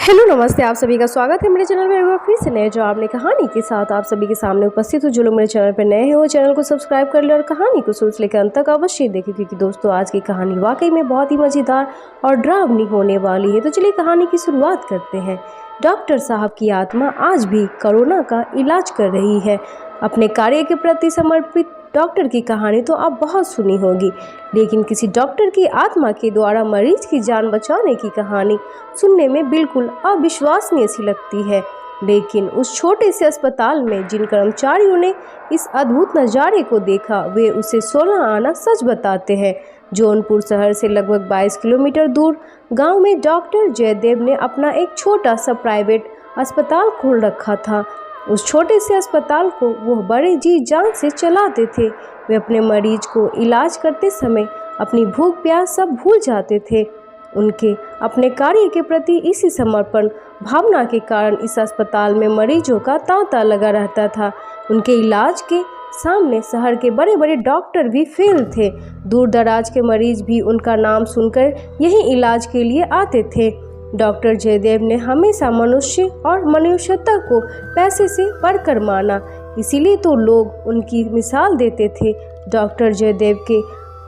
Hello नमस्ते, आप सभी का स्वागत है मेरे चैनल में एक बार फिर से नए जवाब ने कहानी के साथ आप सभी के सामने उपस्थित हूँ। जो लोग मेरे चैनल पर नए हैं वो चैनल को सब्सक्राइब कर ले और कहानी को शुरू से लेकर अंत तक अवश्य देखें, क्योंकि दोस्तों आज की कहानी वाकई में बहुत ही मज़ेदार और डरावनी होने वाली है। तो चलिए कहानी की शुरुआत करते हैं। डॉक्टर साहब की आत्मा आज भी कोरोना का इलाज कर रही है। अपने कार्य के प्रति समर्पित डॉक्टर की कहानी तो आप बहुत सुनी होगी, लेकिन किसी डॉक्टर की आत्मा के द्वारा मरीज की जान बचाने की कहानी सुनने में बिल्कुल अविश्वसनीय सी लगती है। लेकिन उस छोटे से अस्पताल में जिन कर्मचारियों ने इस अद्भुत नज़ारे को देखा वे उसे 16 आना सच बताते हैं। जौनपुर शहर से लगभग 22 किलोमीटर दूर गांव में डॉक्टर जयदेव ने अपना एक छोटा सा प्राइवेट अस्पताल खोल रखा था। उस छोटे से अस्पताल को वो बड़े जी जान से चलाते थे। वे अपने मरीज को इलाज करते समय अपनी भूख प्यास सब भूल जाते थे। उनके अपने कार्य के प्रति इसी समर्पण भावना के कारण इस अस्पताल में मरीजों का तांता लगा रहता था। उनके इलाज के सामने शहर के बड़े बड़े डॉक्टर भी फेल थे। दूर दराज के मरीज भी उनका नाम सुनकर यही इलाज के लिए आते थे। डॉक्टर जयदेव ने हमेशा मनुष्य और मनुष्यता को पैसे से बढ़कर माना, इसीलिए तो लोग उनकी मिसाल देते थे। डॉक्टर जयदेव के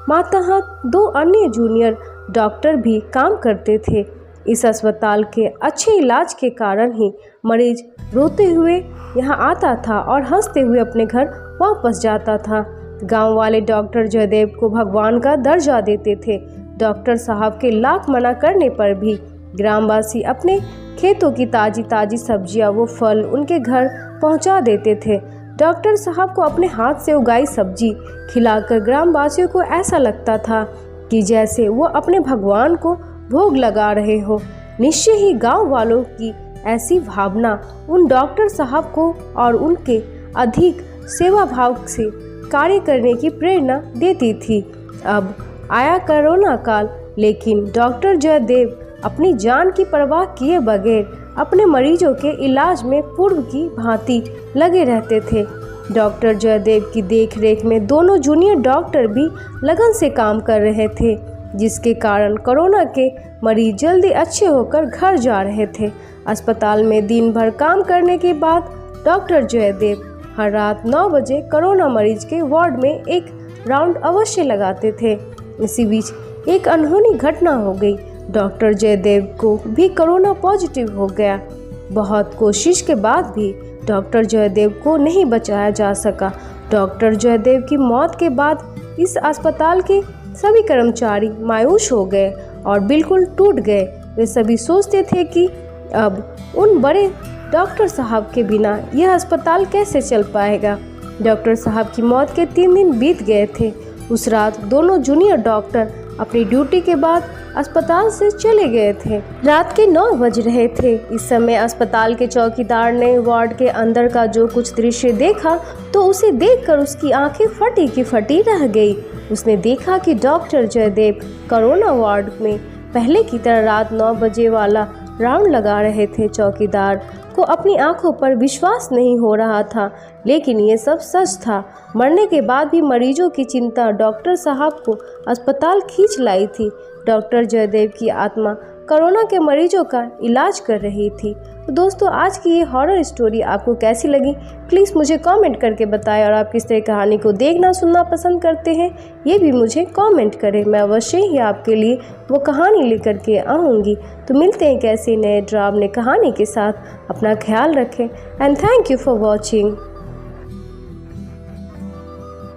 मातहत 2 अन्य जूनियर डॉक्टर भी काम करते थे। इस अस्पताल के अच्छे इलाज के कारण ही मरीज रोते हुए यहाँ आता था और हंसते हुए अपने घर वापस जाता था। गांव वाले डॉक्टर जयदेव को भगवान का दर्जा देते थे। डॉक्टर साहब के लाख मना करने पर भी ग्रामवासी अपने खेतों की ताज़ी ताज़ी सब्जियां वो फल उनके घर पहुंचा देते थे। डॉक्टर साहब को अपने हाथ से उगाई सब्जी खिलाकर ग्रामवासियों को ऐसा लगता था कि जैसे वो अपने भगवान को भोग लगा रहे हो। निश्चय ही गांव वालों की ऐसी भावना उन डॉक्टर साहब को और उनके अधिक सेवा भाव से कार्य करने की प्रेरणा देती थी। अब आया कोरोना काल, लेकिन डॉक्टर जयदेव अपनी जान की परवाह किए बगैर अपने मरीजों के इलाज में पूर्व की भांति लगे रहते थे। डॉक्टर जयदेव की देखरेख में दोनों जूनियर डॉक्टर भी लगन से काम कर रहे थे, जिसके कारण कोरोना के मरीज जल्दी अच्छे होकर घर जा रहे थे। अस्पताल में दिन भर काम करने के बाद डॉक्टर जयदेव हर रात 9 बजे कोरोना मरीज के वार्ड में एक राउंड अवश्य लगाते थे। इसी बीच एक अनहोनी घटना हो गई। डॉक्टर जयदेव को भी कोरोना पॉजिटिव हो गया। बहुत कोशिश के बाद भी डॉक्टर जयदेव को नहीं बचाया जा सका। डॉक्टर जयदेव की मौत के बाद इस अस्पताल के सभी कर्मचारी मायूस हो गए और बिल्कुल टूट गए। वे सभी सोचते थे कि अब उन बड़े डॉक्टर साहब के बिना यह अस्पताल कैसे चल पाएगा। डॉक्टर साहब की मौत के 3 दिन बीत गए थे। उस रात दोनों जूनियर डॉक्टर अपनी ड्यूटी के बाद अस्पताल से चले गए थे। रात के 9 बज रहे थे। इस समय अस्पताल के चौकीदार ने वार्ड के अंदर का जो कुछ दृश्य देखा तो उसे देखकर उसकी आंखें फटी की फटी रह गई। उसने देखा कि डॉक्टर जयदेव कोरोना वार्ड में पहले की तरह रात 9 बजे वाला राउंड लगा रहे थे। चौकीदार को अपनी आंखों पर विश्वास नहीं हो रहा था, लेकिन ये सब सच था। मरने के बाद भी मरीजों की चिंता डॉक्टर साहब को अस्पताल खींच लाई थी। डॉक्टर जयदेव की आत्मा कोरोना के मरीजों का इलाज कर रही थी। तो दोस्तों आज की ये हॉरर स्टोरी आपको कैसी लगी प्लीज़ मुझे कमेंट करके बताएं, और आप किस तरह कहानी को देखना सुनना पसंद करते हैं ये भी मुझे कमेंट करें। मैं अवश्य ही आपके लिए वो कहानी लेकर के आऊँगी। तो मिलते हैं कैसे नए डरावने कहानी के साथ। अपना ख्याल रखें and thank you for watching.